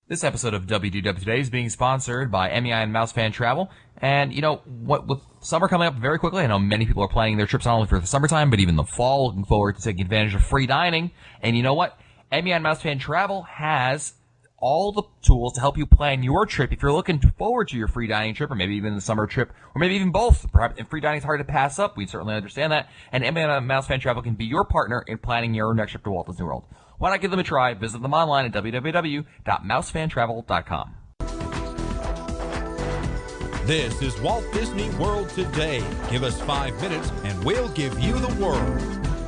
This episode of WDW Today is being sponsored by MEI and Mouse Fan Travel. And you know what? With summer coming up very quickly, I know many people are planning their trips not only for the summertime, but even the fall, looking forward to taking advantage of free dining. And you know what? MEI and Mouse Fan Travel has all the tools to help you plan your trip. If you're looking forward to your free dining trip, or maybe even the summer trip, or maybe even both, perhaps free dining is hard to pass up. We certainly understand that. And MEI and Mouse Fan Travel can be your partner in planning your next trip to Walt Disney World. Why not give them a try? Visit them online at www.mousefantravel.com. This is Walt Disney World Today. Give us 5 minutes and we'll give you the world.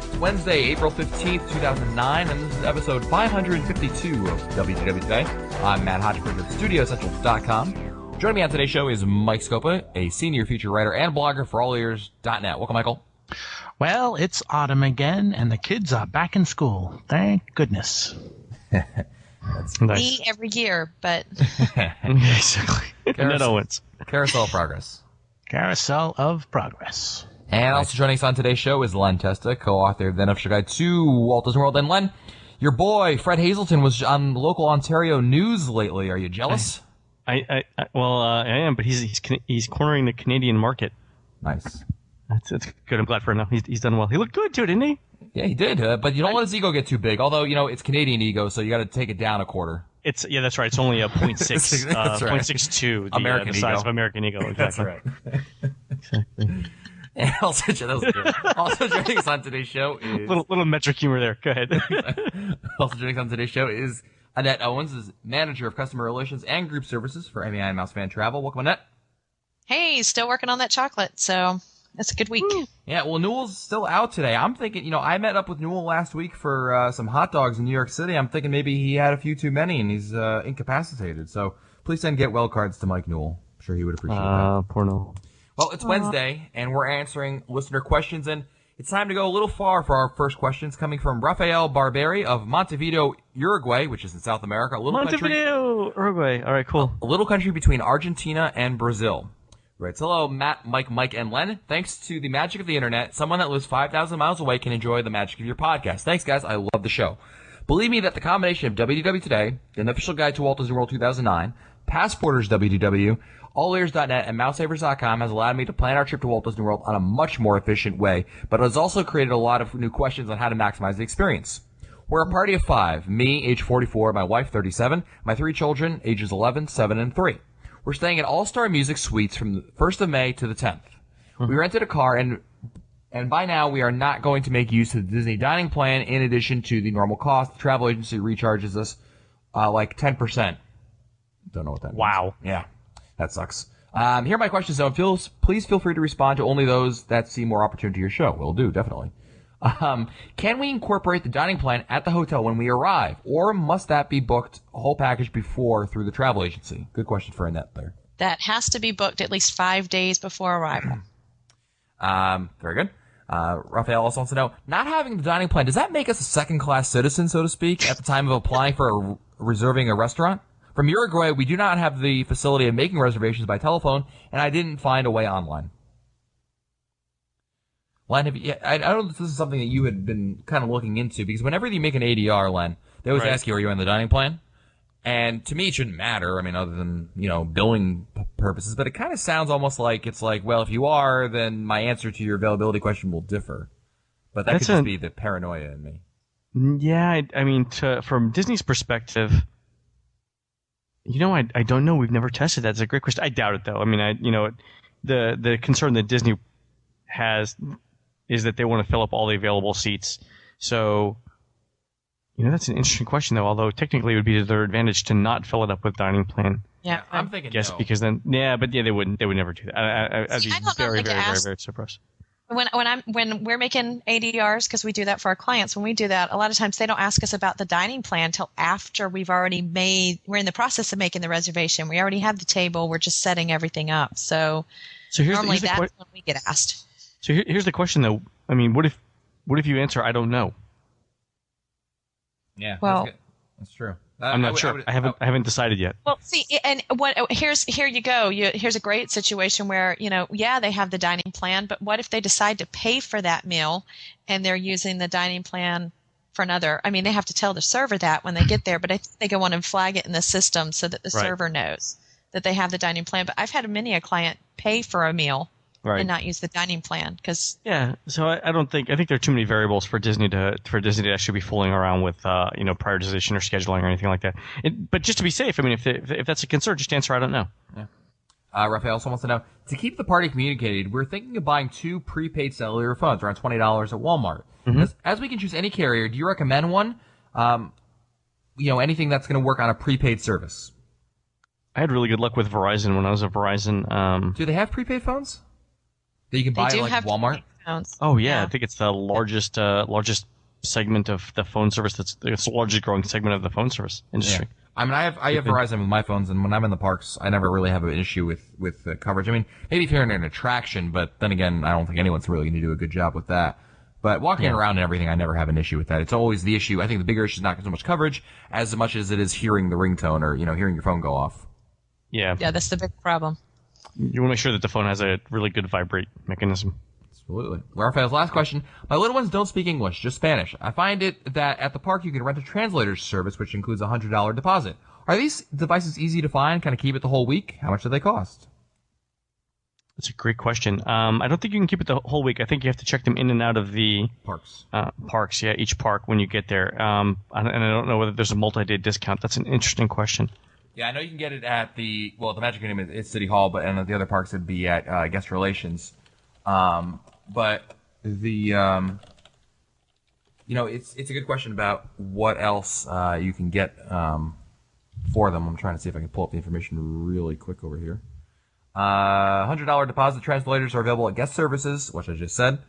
It's Wednesday, April 15th, 2009, and this is episode 552 of WDW Today. I'm Matt Hodgepers of StudioCentral.com. Joining me on today's show is Mike Scopa, a senior feature writer and blogger for allears.net. Welcome, Michael. Well, it's autumn again, and the kids are back in school. Thank goodness. That's nice. Me every year, but Exactly. Ned Owens. Carousel of Progress. Carousel of Progress. And also joining us on today's show is Len Testa, co-author of The Unofficial Guide to Walt Disney World. And Len, your boy, Fred Hazelton, was on local Ontario news lately. Are you jealous? I am, but he's cornering the Canadian market. Nice. That's good. I'm glad for him. Now he's done well. He looked good too, didn't he? Yeah, he did. But you don't let his ego get too big. Although, you know, it's Canadian ego, so you got to take it down a quarter. That's right. It's only a 0.6, That's right. 0.62. American the size ego. of American ego. Exactly. That's right. Exactly. And also, that was good. Also joining us on today's show is Little metric humor there. Go ahead. also joining us on today's show is Annette Owens, is manager of customer relations and group services for MEI and Mouse Fan Travel. Welcome, Annette. hey, still working on that chocolate, so it's a good week. Yeah, well, Newell's still out today. I'm thinking, you know, I met up with Newell last week for some hot dogs in New York City. I'm thinking maybe he had a few too many and he's incapacitated. So please send get well cards to Mike Newell. I'm sure he would appreciate that. Poor Noel. Well, it's Wednesday, and we're answering listener questions, and it's time to go a little far for our first questions, coming from Rafael Barberi of Montevideo, Uruguay, which is in South America, a little country, Montevideo, Uruguay. All right, cool. a little country between Argentina and Brazil. Right. Hello, Matt, Mike, and Len. Thanks to the magic of the internet, someone that lives 5,000 miles away can enjoy the magic of your podcast. Thanks, guys. I love the show. Believe me that the combination of WDW Today, the Unofficial Guide to Walt Disney World 2009, Passporters WDW, allears.net, and mousesavers.com has allowed me to plan our trip to Walt Disney World on a much more efficient way, but it has also created a lot of new questions on how to maximize the experience. We're a party of 5, me, age 44, my wife, 37, my 3 children, ages 11, 7, and 3. We're staying at All-Star Music Suites from the 1st of May to the 10th. We rented a car, and by now we are not going to make use of the Disney dining plan in addition to the normal cost. The travel agency recharges us like 10%. Don't know what that means. Wow. Yeah, that sucks. Here are my questions, though. Please feel free to respond to only those that see more opportunity to your show. Will do, definitely. Can we incorporate the dining plan at the hotel when we arrive, or must that be booked a whole package before through the travel agency? Good question for Annette there. That has to be booked at least 5 days before arrival. Very good. Raphael also wants to know, not having the dining plan, does that make us a second-class citizen, so to speak, at the time of applying for reserving a restaurant? From Uruguay, we do not have the facility of making reservations by telephone, and I didn't find a way online. Len, I don't know if this is something that you had been kind of looking into, because whenever you make an ADR, Len, they always ask you, are you on the dining plan? And to me, it shouldn't matter, I mean, other than, you know, billing purposes, but it kind of sounds almost like it's like, well, if you are, then my answer to your availability question will differ. But that could just be the paranoia in me. Yeah, I mean, from Disney's perspective, you know, I don't know. We've never tested that. It's a great question. I doubt it, though. I mean, the concern that Disney has is that they want to fill up all the available seats. So, you know, that's an interesting question, though. Although technically, it would be to their advantage to not fill it up with dining plan. Yeah, I'm thinking Yes, no. because then, they would never do that. I'd be I don't know very, if they very, ask- very, very surprised. When we're making ADRs, because we do that for our clients, when we do that, a lot of times they don't ask us about the dining plan until after we're in the process of making the reservation. We already have the table. We're just setting everything up. So normally that's when we get asked. So here's the question, though. I mean, what if you answer, I don't know? Yeah, Well- that's good. That's true. I'm not sure. I haven't decided yet. Well, see, and here you go. Here's a great situation where, you know, yeah, they have the dining plan, but what if they decide to pay for that meal and they're using the dining plan for another. I mean, they have to tell the server that when they get there, but I think they go on and flag it in the system so that the Right. server knows that they have the dining plan. But I've had many a client pay for a meal Right. and not use the dining plan because Yeah, so I think there are too many variables for Disney to actually be fooling around with prioritization or scheduling or anything like that. But just to be safe, I mean, if that's a concern, just answer I don't know. Raphael also wants to know, to keep the party communicated, we're thinking of buying 2 prepaid cellular phones, around $20 at Walmart. As we can choose any carrier, do you recommend one? Anything that's going to work on a prepaid service. I had really good luck with Verizon when I was at Verizon. Do they have prepaid phones that you can they buy do at like have Walmart? phones. Oh yeah, I think it's the largest segment of the phone service. It's the largest growing segment of the phone service industry. I mean, I have Verizon with my phones, and when I'm in the parks, I never really have an issue with coverage. I mean, maybe if you're in an attraction, but then again, I don't think anyone's really going to do a good job with that. But walking around and everything, I never have an issue with that. It's always the issue. I think the bigger issue is not so much coverage as much as it is hearing the ringtone or hearing your phone go off. Yeah, That's the big problem. you want to make sure that the phone has a really good vibrate mechanism. Absolutely. Raphael's last question. My little ones don't speak English, just Spanish. I find it that at the park you can rent a translator service, which includes a $100 deposit. Are these devices easy to find? Kind of keep it the whole week? How much do they cost? That's a great question. I don't think you can keep it the whole week. I think you have to check them in and out of the Parks. parks. Yeah, each park when you get there. And I don't know whether there's a multi-day discount. That's an interesting question. Yeah, I know you can get it at the Magic Kingdom is City Hall, but and at the other parks it'd be at Guest Relations. But the it's a good question about what else you can get for them. I'm trying to see if I can pull up the information really quick over here. $100 deposit translators are available at guest services, which I just said.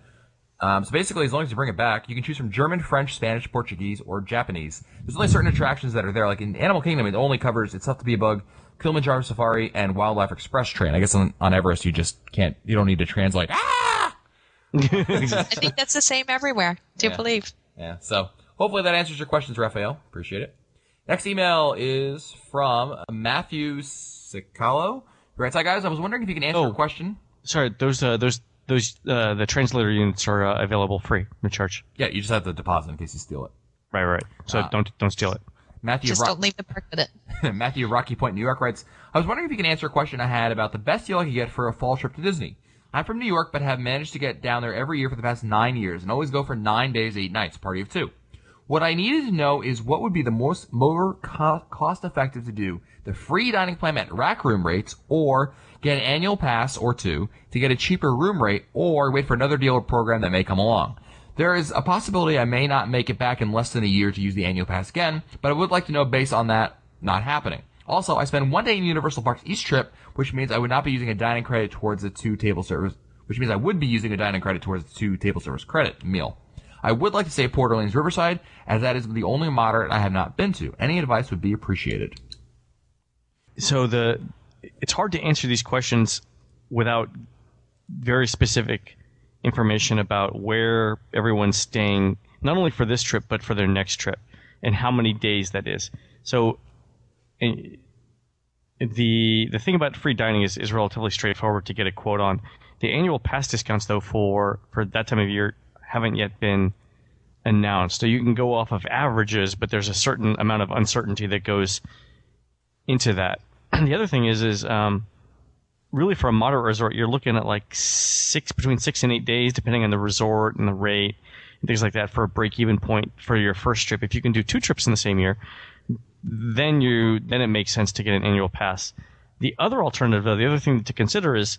So basically, as long as you bring it back, you can choose from German, French, Spanish, Portuguese, or Japanese. There's only certain attractions that are there. Like in Animal Kingdom, it only covers It's Tough to Be a Bug, Kilimanjaro Safari, and Wildlife Express Train. I guess on Everest, you don't need to translate. Ah! I think that's the same everywhere. Do believe. Yeah, so hopefully that answers your questions, Raphael. Appreciate it. Next email is from Matthew Sicalo. Right, so guys, I was wondering if you can answer a question. Sorry, the translator units are available free, no charge. Yeah, you just have to deposit in case you steal it. Right. So don't steal it. Matthew Just don't leave the park with it. Matthew of Rocky Point, New York writes, I was wondering if you can answer a question I had about the best deal I could get for a fall trip to Disney. I'm from New York, but have managed to get down there every year for the past 9 years and always go for 9 days, 8 nights, party of 2. What I needed to know is what would be the more cost-effective to do, the free dining plan at rack room rates, or get an annual pass or 2 to get a cheaper room rate, or wait for another deal or program that may come along. There is a possibility I may not make it back in less than a year to use the annual pass again, but I would like to know based on that not happening. Also, I spend 1 day in Universal Parks each trip, which means I would not be using a dining credit towards the 2 table service, which means I would be using a dining credit towards the 2 table service credit meal. I would like to say Port Orleans Riverside, as that is the only moderate I have not been to. Any advice would be appreciated. So it's hard to answer these questions without very specific information about where everyone's staying, not only for this trip but for their next trip, and how many days that is. So the thing about free dining is relatively straightforward to get a quote on. The annual pass discounts, though, for that time of year haven't yet been announced. So you can go off of averages, but there's a certain amount of uncertainty that goes into that. And the other thing is really for a moderate resort, you're looking at like between 6 and 8 days, depending on the resort and the rate and things like that, for a break-even point for your first trip. If you can do 2 trips in the same year, then it makes sense to get an annual pass. The other alternative, though, the other thing to consider is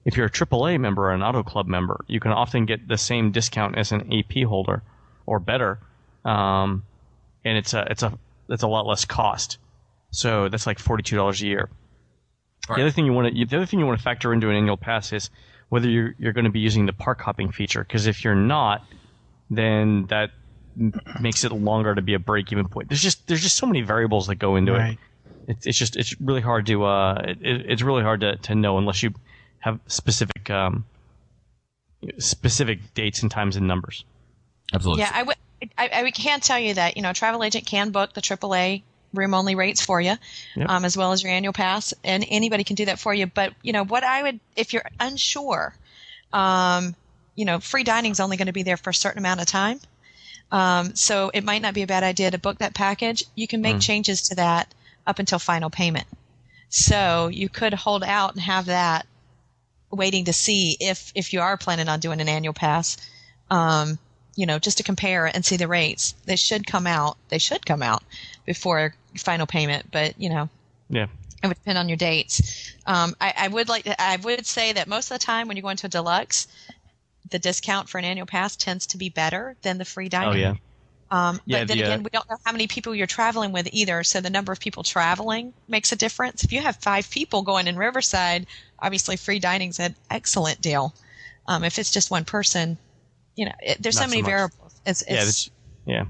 if you're a AAA member or an Auto Club member, you can often get the same discount as an AP holder or better, and it's a lot less cost. So that's like $42 a year. Right. The other thing you want to factor into an annual pass is whether you're going to be using the park hopping feature. Because if you're not, then that makes it longer to be a break-even point. There's just so many variables that go into it. It's really hard to know unless you have specific dates and times and numbers. Absolutely. Yeah, I can tell you that a travel agent can book the AAA room only rates for you, yep. As well as your annual pass, and anybody can do that for you. But what I would, if you're unsure, free dining is only going to be there for a certain amount of time. So it might not be a bad idea to book that package. You can make changes to that up until final payment. So you could hold out and have that waiting to see if you are planning on doing an annual pass, just to compare and see the rates. They should come out before final payment, but Yeah. it would depend on your dates. I would say that most of the time when you go into a deluxe, the discount for an annual pass tends to be better than the free dining. Oh yeah. But then again, we don't know how many people you're traveling with either. So the number of people traveling makes a difference. If you have 5 people going in Riverside, obviously free dining's an excellent deal. If it's just one person, there's Not so many so much. variables. Yeah.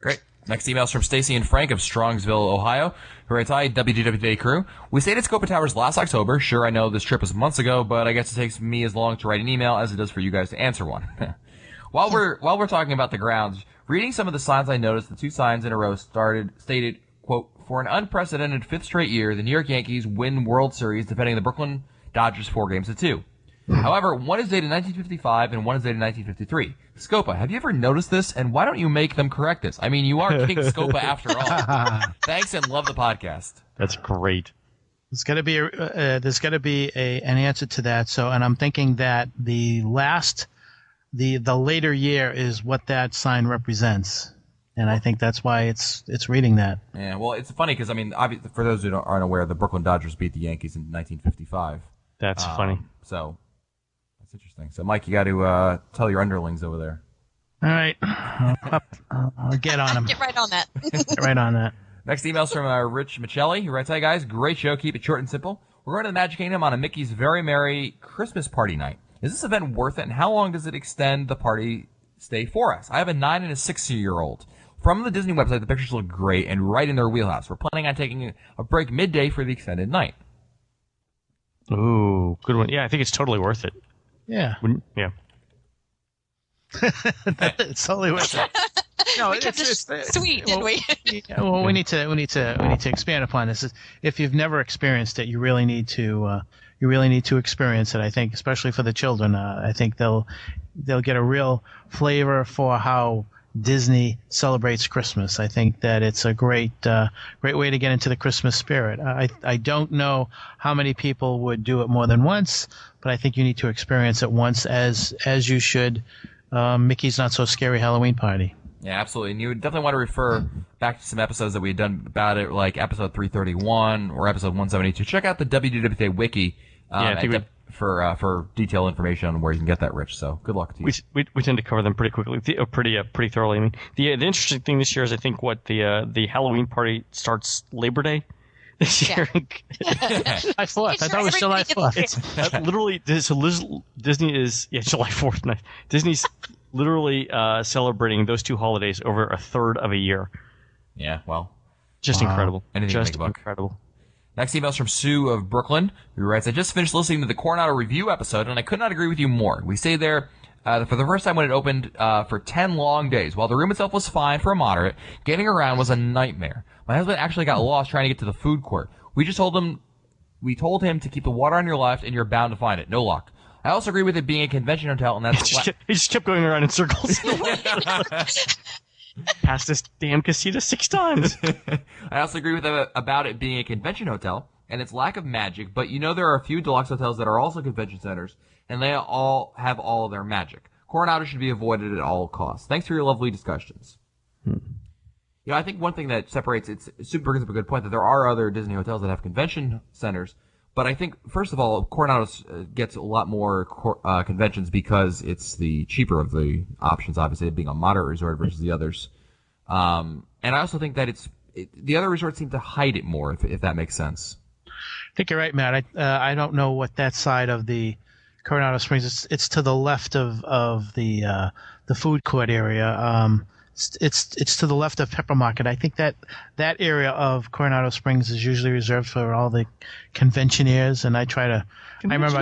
Great. Next email's from Stacy and Frank of Strongsville, Ohio, who writes, "Hi, WDWA crew. We stayed at Scopa Towers last October. Sure, I know this trip was months ago, but I guess it takes me as long to write an email as it does for you guys to answer one. While we're talking about the grounds, reading some of the signs, I noticed the 2 signs in a row stated, quote, for an unprecedented 5th straight year, the New York Yankees win World Series, defending the Brooklyn Dodgers 4-2. However, one is dated 1955 and one is dated 1953. Scopa, have you ever noticed this? And why don't you make them correct this? I mean, you are King Scopa after all. Thanks and love the podcast. That's great. There's got to be an answer to that. So, and I'm thinking that the later year is what that sign represents, and I think that's why it's reading that. Yeah, well, it's funny because, I mean, obviously, for those who aren't aware, the Brooklyn Dodgers beat the Yankees in 1955. That's funny. So, that's interesting. So, Mike, you got to tell your underlings over there. All right, I'll get on him. Get right on that. Get right on that. Next email's from Rich Michelli, who writes, "Hi, guys. Great show. Keep it short and simple. We're going to the Magic Kingdom on a Mickey's Very Merry Christmas Party night. Is this event worth it, and how long does it extend the party stay for us? I have a 9 and a 6-year-old. From the Disney website, the pictures look great and right in their wheelhouse. We're planning on taking a break midday for the extended night." Ooh, good one. Yeah, I think it's totally worth it. Yeah, Yeah. it's totally worth it. No, We kept it sweet, didn't we? Yeah, well, we need to expand upon this. If you've never experienced it, you really need to experience it. I think, especially for the children, I think they'll get a real flavor for how Disney celebrates Christmas. I think that it's a great way to get into the Christmas spirit. I don't know how many people would do it more than once, but I think you need to experience it once, as you should Mickey's Not So Scary Halloween Party. Yeah, absolutely. And you would definitely want to refer back to some episodes that we had done about it, like episode 331 or episode 172. Check out the WDWA wiki for detailed information on where you can get that, Rich. So good luck to you. We tend to cover them pretty quickly, pretty thoroughly. I mean, the interesting thing this year is I think the Halloween party starts Labor Day this year. July 4th. I thought it was July 4th. It's literally so Disney is July 4th. Night. Disney's literally celebrating those 2 holidays over a third of a year. Yeah, well. Just incredible. Anything to Just make a buck. incredible. Next email's from Sue of Brooklyn, who writes, "I just finished listening to the Coronado review episode, and I could not agree with you more. We stayed there for the first time when it opened for 10 long days. While the room itself was fine for a moderate, getting around was a nightmare. My husband actually got lost trying to get to the food court. We told him to keep the water on your left, and you're bound to find it. No luck. I also agree with it being a convention hotel, and that's He just kept going around in circles. Passed this damn casita 6 times. I also agree with about it being a convention hotel and its lack of magic, but there are a few deluxe hotels that are also convention centers, and they all have all of their magic. Coronado should be avoided at all costs. Thanks for your lovely discussions." I think one thing that separates Super brings up a good point that there are other Disney hotels that have convention centers, but I think, first of all, Coronado gets a lot more conventions because it's the cheaper of the options, obviously, being a moderate resort versus the others. And I also think that the other resorts seem to hide it more, if that makes sense. I think you're right, Matt. I don't know what that side of the Coronado Springs. It's to the left of the food court area. It's to the left of Pepper Market. I think that area of Coronado Springs is usually reserved for all the conventioneers, and I try to. I remember,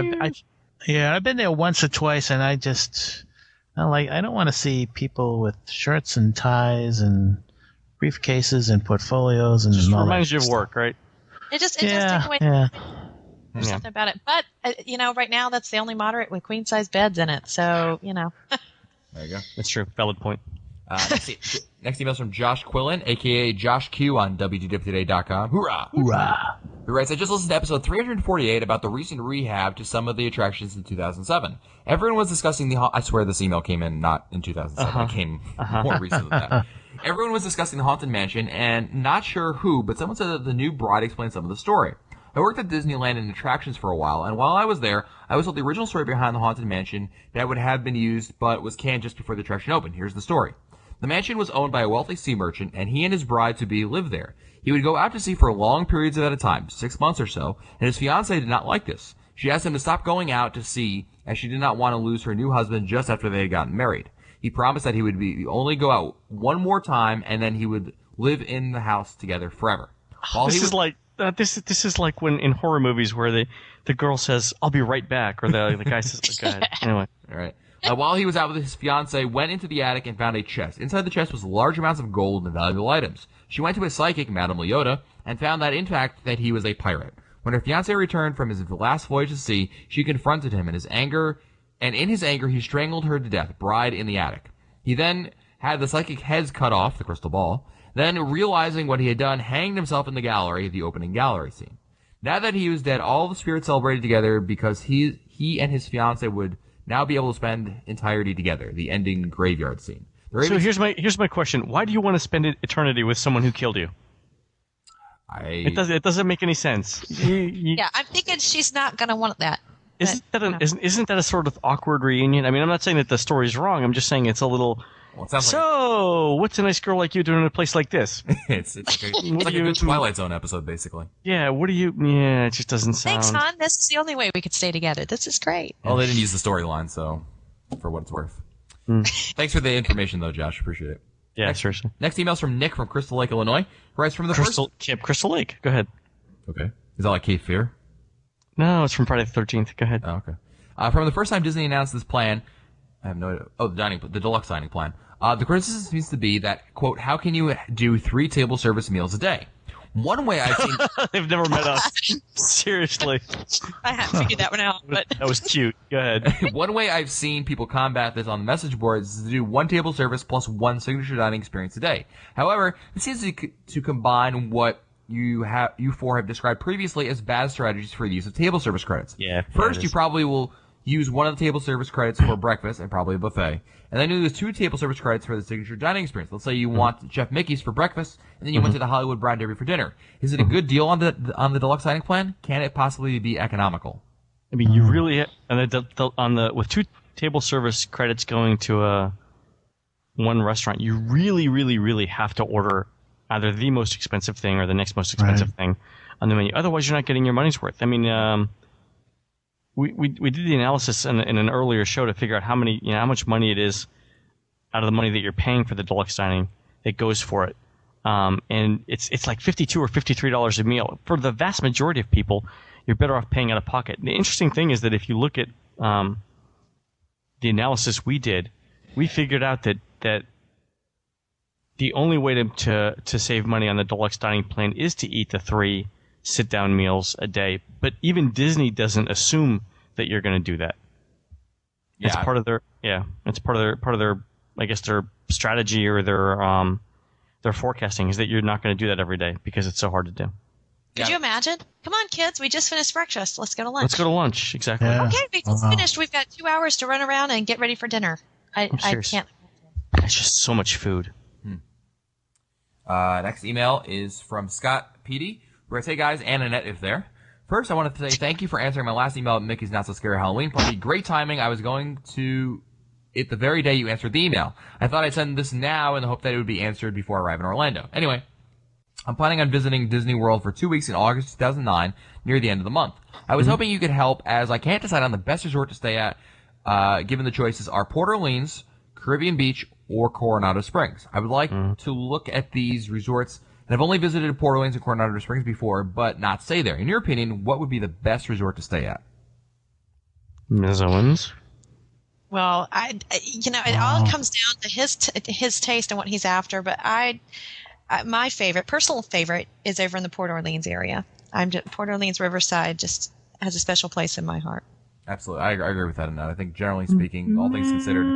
I've been there once or twice, and I don't want to see people with shirts and ties and briefcases and portfolios and Just all reminds that you of stuff. work, right? It does take away. There's something about it, but right now that's the only moderate with queen size beds in it. So There you go. That's true. Valid point. Next email is from Josh Quillen, a.k.a. Josh Q on WDWtoday.com. Hoorah! Hoorah! Who writes, I just listened to episode 348 about the recent rehab to some of the attractions in 2007. Everyone was discussing I swear this email came in not in 2007. It came more recent than that. Everyone was discussing the Haunted Mansion, and not sure who, but someone said that the new bride explained some of the story. I worked at Disneyland in attractions for a while, and while I was there, I was told the original story behind the Haunted Mansion that would have been used, but was canned just before the attraction opened. Here's the story. The mansion was owned by a wealthy sea merchant, and he and his bride-to-be lived there. He would go out to sea for long periods at a time, 6 months or so, and his fiancée did not like this. She asked him to stop going out to sea, as she did not want to lose her new husband just after they had gotten married. He promised that he would only go out one more time, and then he would live in the house together forever. This is like when in horror movies where the girl says, "I'll be right back," or the guy says, "Go ahead." Anyway, all right. While he was out with his fiancée, went into the attic and found a chest. Inside the chest was large amounts of gold and valuable items. She went to his psychic, Madame Leota, and found that, in fact, that he was a pirate. When her fiancé returned from his last voyage to sea, she confronted him in his anger, he strangled her to death, bride in the attic. He then had the psychic heads cut off, the crystal ball, then, realizing what he had done, hanged himself in the gallery, the opening gallery scene. Now that he was dead, all the spirits celebrated together because he and his fiancée would now be able to spend entirety together, the ending graveyard scene. So here's my question. Why do you want to spend eternity with someone who killed you? It doesn't make any sense. Yeah, I'm thinking she's not going to want that. Isn't that a sort of awkward reunion? I mean, I'm not saying that the story's wrong. I'm just saying it's a little... Well, what's a nice girl like you doing in a place like this? it's like a good Twilight Zone episode, basically. Yeah, it just doesn't sound... Thanks, hon. This is the only way we could stay together. This is great. Well, they didn't use the storyline, so for what it's worth. Thanks for the information, though, Josh. Appreciate it. Yeah, seriously. Next email's from Nick from Crystal Lake, Illinois. Writes from the Camp Crystal Lake. Go ahead. Okay. Is that like Cape Fear? No, it's from Friday the 13th. Go ahead. Oh, okay. From the first time Disney announced this plan, I have no idea. Oh, the deluxe dining plan. The criticism seems to be that, quote, how can you do 3 table service meals a day? One way I've seen... They've never met us. Seriously. I haven't figured that one out, but... That was cute. Go ahead. One way I've seen people combat this on the message boards is to do 1 table service plus 1 signature dining experience a day. However, it seems to combine what you four have described previously as bad strategies for the use of table service credits. Yeah. First, you probably will use one of the table service credits for breakfast and probably a buffet. And then you use 2 table service credits for the signature dining experience. Let's say you want Chef Mickey's for breakfast, and then you went to the Hollywood Brown Derby for dinner. Is it a good deal on the deluxe dining plan? Can it possibly be economical? I mean, you really with 2 table service credits going to one restaurant, you really, really, really have to order either the most expensive thing or the next most expensive thing on the menu. Otherwise, you're not getting your money's worth. I mean, we did the analysis in an earlier show to figure out how much money it is out of the money that you're paying for the deluxe dining that goes for it, and it's like $52 or $53 a meal. For the vast majority of people, you're better off paying out of pocket. The interesting thing is that if you look at the analysis we did, we figured out that the only way to save money on the deluxe dining plan is to eat the 3 sit-down meals a day. But even Disney doesn't assume that you're going to do that. Yeah. It's part of their I guess their strategy or their forecasting is that you're not going to do that every day because it's so hard to do. Could you imagine? Come on, kids. We just finished breakfast. Let's go to lunch. Let's go to lunch. Exactly. Yeah. Okay, we just finished. We've got 2 hours to run around and get ready for dinner. I can't. It's just so much food. Next email is from Scott Petey. Where I say, guys, and Annette is there. First, I want to say thank you for answering my last email at Mickey's Not So Scary Halloween Party. Great timing. I was going to it the very day you answered the email. I thought I'd send this now in the hope that it would be answered before I arrive in Orlando. Anyway, I'm planning on visiting Disney World for 2 weeks in August 2009, near the end of the month. I was hoping you could help, as I can't decide on the best resort to stay at, given the choices are Port Orleans, Caribbean Beach, or Coronado Springs. I would like to look at these resorts. And I've only visited Port Orleans and Coronado Springs before, but not stay there. In your opinion, what would be the best resort to stay at? Ms. Owens? Well, it all comes down to his taste and what he's after. But my personal favorite is over in the Port Orleans area. Port Orleans Riverside just has a special place in my heart. Absolutely. I agree with that, Annette. I think generally speaking, all things considered,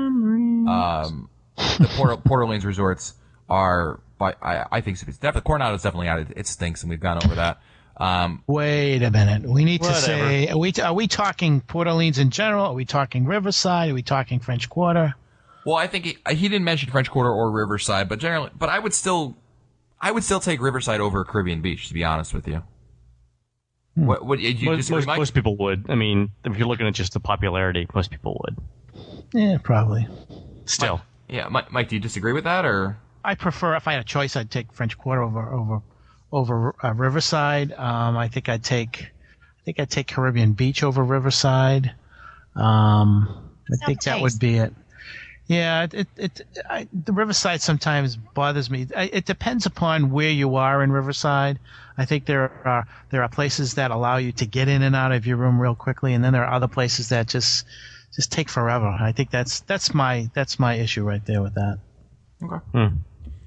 the Port Orleans resorts are, I think, definitely Coronado's definitely out. It stinks, and we've gone over that. Wait a minute. We need to Whatever. say, are we talking Port Orleans in general? Are we talking Riverside? Are we talking French Quarter? Well, I think he didn't mention French Quarter or Riverside, but generally, I would still take Riverside over Caribbean Beach, to be honest with you. What you disagree, Mike? Most people would. I mean, if you're looking at just the popularity, most people would. Yeah, probably. Still. Yeah, Mike, do you disagree with that, or? I prefer, if I had a choice, I'd take French Quarter over Riverside. I think I'd take Caribbean Beach over Riverside. I think that would be it. Yeah, the Riverside sometimes bothers me. It depends upon where you are in Riverside. I think there are places that allow you to get in and out of your room real quickly, and then there are other places that just take forever. I think that's my issue right there with that. Okay.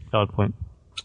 Valid point.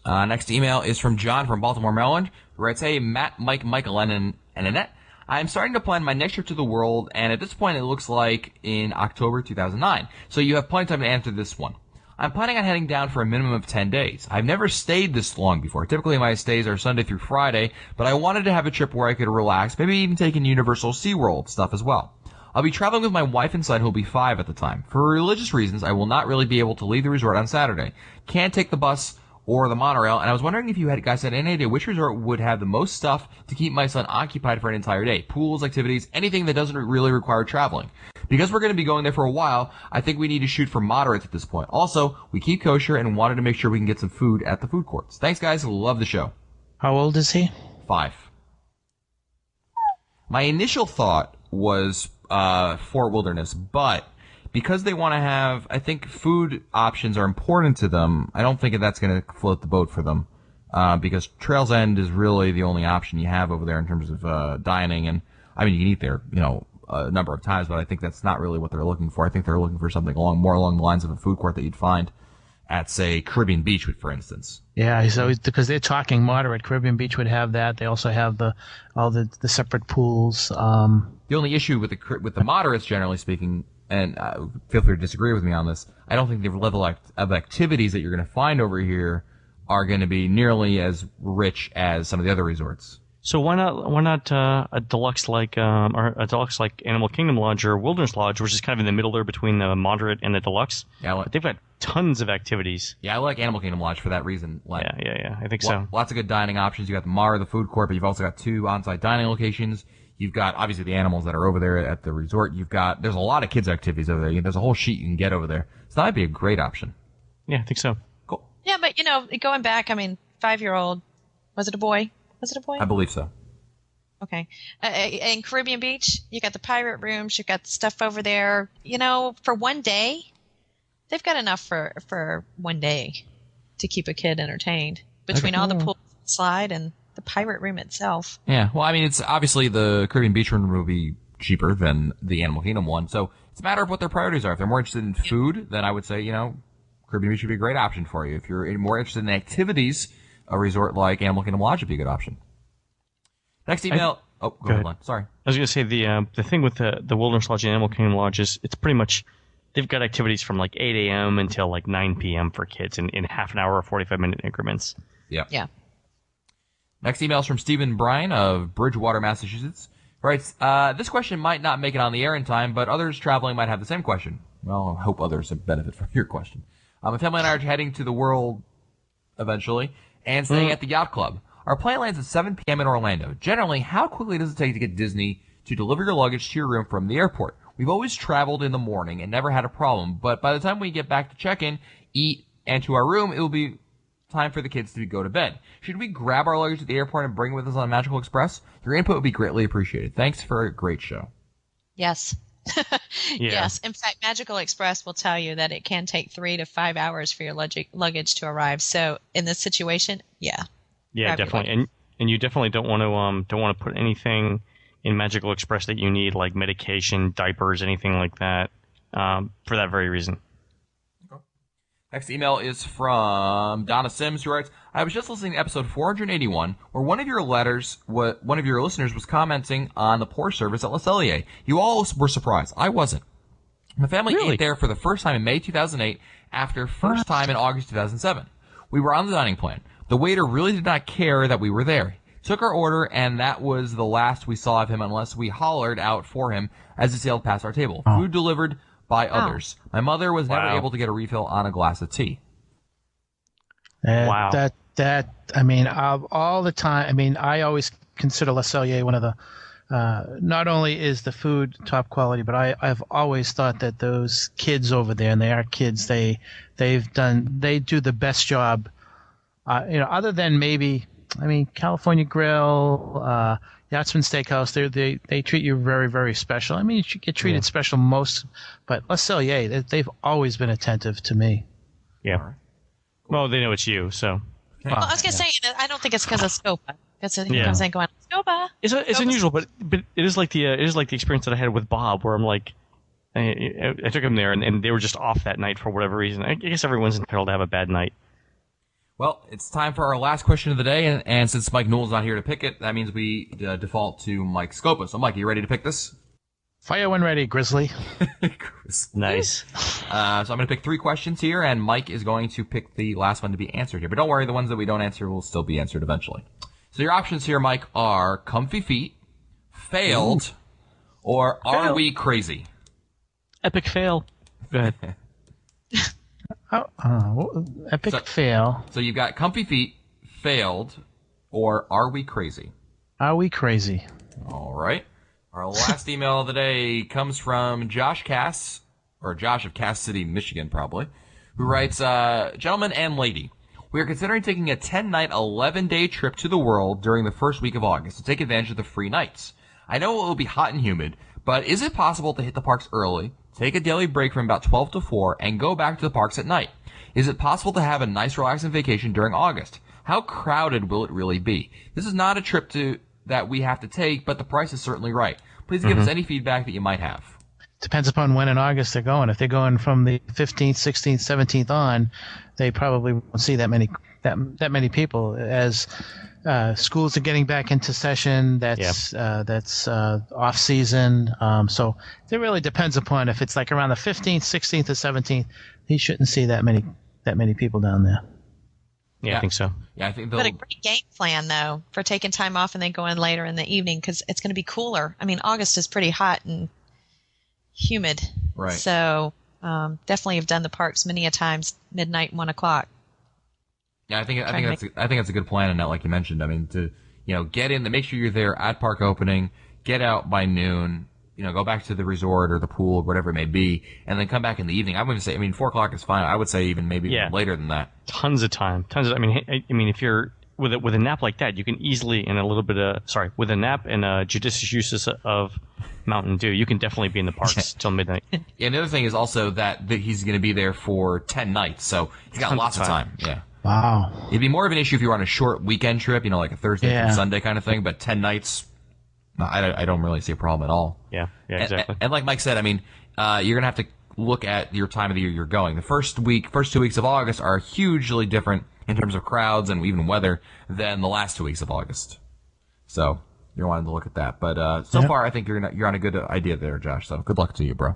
Next email is from John from Baltimore, Maryland, who writes, "Hey, Matt, Mike, Michael, and Annette. I'm starting to plan my next trip to the world, and at this point it looks like in October 2009. So you have plenty of time to answer this one. I'm planning on heading down for a minimum of 10 days. I've never stayed this long before. Typically my stays are Sunday through Friday, but I wanted to have a trip where I could relax, maybe even take in Universal SeaWorld stuff as well. I'll be traveling with my wife and son who will be 5 at the time. For religious reasons, I will not really be able to leave the resort on Saturday. Can't take the bus or the monorail, and I was wondering if you guys had any idea which resort would have the most stuff to keep my son occupied for an entire day. Pools, activities, anything that doesn't really require traveling. Because we're going to be going there for a while, I think we need to shoot for moderates at this point. Also, we keep kosher and wanted to make sure we can get some food at the food courts. Thanks, guys. Love the show." How old is he? 5. My initial thought was Fort Wilderness, but because they want to have, I think food options are important to them, I don't think that's going to float the boat for them. Because Trails End is really the only option you have over there in terms of dining. And, I mean, you can eat there, a number of times, but I think that's not really what they're looking for. I think they're looking for something more along the lines of a food court that you'd find at, say, Caribbean Beach, for instance. Yeah, so because they're talking moderate, Caribbean Beach would have that. They also have all the separate pools. The only issue with the moderates, generally speaking, and feel free to disagree with me on this, I don't think the level of activities that you're going to find over here are going to be nearly as rich as some of the other resorts. So why not a deluxe like Animal Kingdom Lodge or Wilderness Lodge, which is kind of in the middle there between the moderate and the deluxe? Yeah, But they've got tons of activities. Yeah, I like Animal Kingdom Lodge for that reason. Yeah, I think so. Lots of good dining options. You got the Mara, the food court, but you've also got 2 on-site dining locations. You've got obviously the animals that are over there at the resort. There's a lot of kids activities over there. There's a whole sheet you can get over there. So that might be a great option. Yeah, I think so. Cool. Yeah, but going back, 5-year-old, was it a boy? I believe so. Okay. In Caribbean Beach, you got the pirate rooms, you got the stuff over there. For one day, they've got enough for one day to keep a kid entertained between all the pool slide and the pirate room itself. Yeah, well, I mean, it's obviously the Caribbean Beach room will be cheaper than the Animal Kingdom one, so it's a matter of what their priorities are. If they're more interested in food, then I would say, Caribbean Beach would be a great option for you. If you're more interested in activities, a resort like Animal Kingdom Lodge would be a good option. Next email. Go ahead, Len. Sorry. I was going to say the thing with the Wilderness Lodge and Animal Kingdom Lodge is it's pretty much they've got activities from like 8 a.m. until like 9 p.m. for kids in half an hour or 45-minute increments. Yeah. Yeah. Next email is from Stephen Bryan of Bridgewater, Massachusetts. Writes, this question might not make it on the air in time, but others traveling might have the same question. Well, I hope others benefit from your question. My family and I are heading to the world eventually and staying at the Yacht Club. Our plane lands at 7 p.m. in Orlando. Generally, how quickly does it take to get Disney to deliver your luggage to your room from the airport? We've always traveled in the morning and never had a problem, but by the time we get back to check-in, eat, and to our room, it will be time for the kids to go to bed. Should we grab our luggage at the airport and bring it with us on Magical Express? Your input would be greatly appreciated. Thanks for a great show. Yes. Yeah. Yes. In fact, Magical Express will tell you that it can take 3 to 5 hours for your luggage to arrive. So in this situation, yeah. Yeah, Grab your definitely. And you definitely don't want to put anything in Magical Express that you need, like medication, diapers, anything like that, for that very reason. Next email is from Donna Sims, who writes, I was just listening to episode 481, where one of your listeners was commenting on the poor service at Le Cellier. You all were surprised. I wasn't. My family Really? ate there for the first time in May 2008 after first time in August 2007. We were on the dining plan. The waiter really did not care that we were there. Took our order, and that was the last we saw of him unless we hollered out for him as he sailed past our table. Food delivered by others. My mother was never Wow. able to get a refill on a glass of tea. Wow. I mean, all the time. I mean, I always consider Le Cellier one of the. Not only is the food top quality, but I've always thought that those kids over there, and they are kids, they do the best job. Other than maybe, I mean, California Grill, Yachtsman Steakhouse, they treat you very, very special. I mean, you should get treated special most, but Le Cellier, they've always been attentive to me. Yeah. Well, they know it's you, so. Well, I was going to say, I don't think it's because of Scopa. Because he Yeah. comes in going, Scopa. It's unusual, but it is like the experience that I had with Bob, where I'm like, I took him there, and they were just off that night for whatever reason. I guess everyone's entitled to have a bad night. Well, it's time for our last question of the day, and since Mike Newell's not here to pick it, that means we default to Mike Scopa. So, Mike, are you ready to pick this? Fire when ready, Grizzly. Nice. So I'm going to pick 3 questions here, and Mike is going to pick the last one to be answered here. But don't worry, the ones that we don't answer will still be answered eventually. So your options here, Mike, are comfy feet, failed, or are we crazy? Epic fail. Go ahead. Epic fail. So you've got comfy feet, failed, or are we crazy? Are we crazy? All right. Our last email of the day comes from Josh Cass, or Josh of Cass City, Michigan, probably, who writes, Gentlemen and lady, we are considering taking a 10-night, 11-day trip to the world during the first week of August to take advantage of the free nights. I know it will be hot and humid, but is it possible to hit the parks early, take a daily break from about 12 to 4, and go back to the parks at night? Is it possible to have a nice, relaxing vacation during August? How crowded will it really be? This is not a trip that we have to take, but the price is certainly right. Please give us any feedback that you might have. Depends upon when in August they're going. If they're going from the 15th, 16th, 17th on, they probably won't see that many people. As schools are getting back into session, that's off season. So it really depends upon if it's like around the 15th, 16th, or 17th. He shouldn't see that many people down there. Yeah, I think so. Yeah, I think But a great game plan, though, for taking time off and then going later in the evening because it's going to be cooler. I mean, August is pretty hot and humid. Right. So definitely have done the parks many a times, midnight, 1 o'clock. Yeah, I think that's a good plan, and like you mentioned, I mean, to get in, to make sure you're there at park opening, get out by noon, go back to the resort or the pool or whatever it may be, and then come back in the evening. I wouldn't say, 4 o'clock is fine. I would say even maybe later than that. Tons of time. I mean, if you're with a nap like that, you can easily, with a nap and a judicious uses of Mountain Dew, you can definitely be in the parks till midnight. Yeah, and the other thing is also that he's going to be there for 10 nights, so he's got lots of time. Yeah. Wow. It'd be more of an issue if you were on a short weekend trip, like a Thursday through Sunday kind of thing, but 10 nights, I don't really see a problem at all. Yeah, exactly. And like Mike said, I mean, you're going to have to look at your time of the year you're going. The first 2 weeks of August are hugely different in terms of crowds and even weather than the last 2 weeks of August. So you're wanting to look at that. But so far, I think you're on a good idea there, Josh. So good luck to you, bro.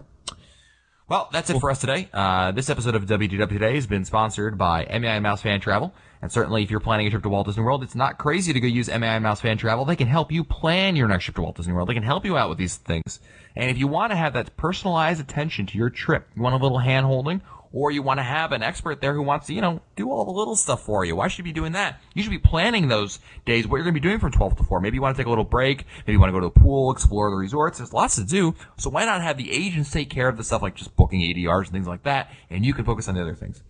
Well, that's it for us today. This episode of WDW Today has been sponsored by MEI and Mouse Fan Travel. And certainly, if you're planning a trip to Walt Disney World, it's not crazy to go use MEI and Mouse Fan Travel. They can help you plan your next trip to Walt Disney World. They can help you out with these things. And if you want to have that personalized attention to your trip, you want a little hand-holding, or you want to have an expert there who wants to, do all the little stuff for you. Why should you be doing that? You should be planning those days, what you're going to be doing from 12 to 4. Maybe you want to take a little break. Maybe you want to go to the pool, explore the resorts. There's lots to do. So why not have the agents take care of the stuff like just booking ADRs and things like that, and you can focus on the other things.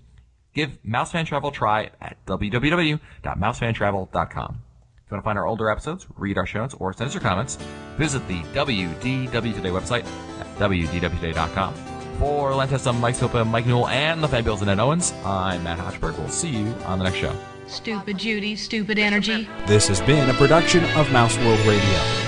Give MouseFan Travel a try at www.mousefantravel.com. If you want to find our older episodes, read our show notes, or send us your comments, visit the WDW Today website at wdwtoday.com. For Lentessa, Mike Sopa, Mike Newell, and the Fabulous and Ed Owens, I'm Matt Hochberg. We'll see you on the next show. Stupid Judy, stupid energy. This has been a production of Mouse World Radio.